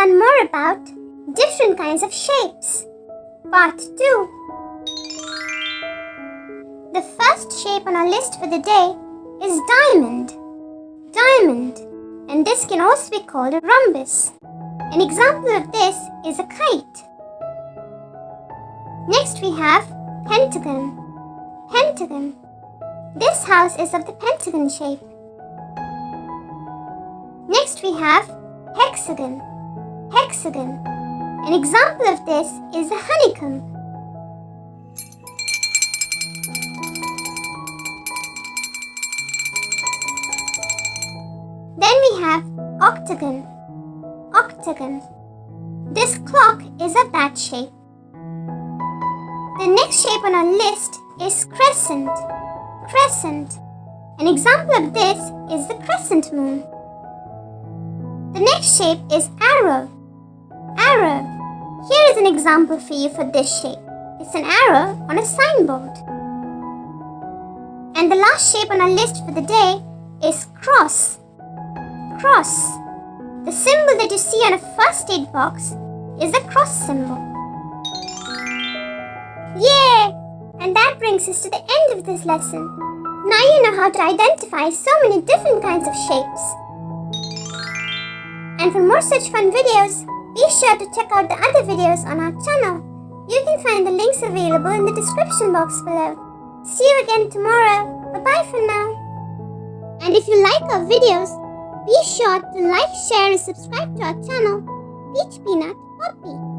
learn more about different kinds of shapes. Part 2. The first shape on our list for the day is diamond. Diamond, and this can also be called a rhombus. An example of this is a kite. Next we have pentagon. Pentagon. This house is of the pentagon shape. Next we have hexagon. Hexagon. An example of this is a honeycomb. Then we have octagon. Octagon. This clock is of that shape. The next shape on our list is crescent. Crescent. An example of this is the crescent moon. The next shape is arrow. Arrow. Here is an example for you for this shape. It's an arrow on a signboard. And the last shape on our list for the day is cross. Cross. The symbol that you see on a first aid box is the cross symbol. Yay! And that brings us to the end of this lesson. Now you know how to identify so many different kinds of shapes. And for more such fun videos, be sure to check out the other videos on our channel. You can find the links available in the description box below. See you again tomorrow. Bye-bye for now. And if you like our videos, be sure to like, share and subscribe to our channel, Peach Peanut Poppy.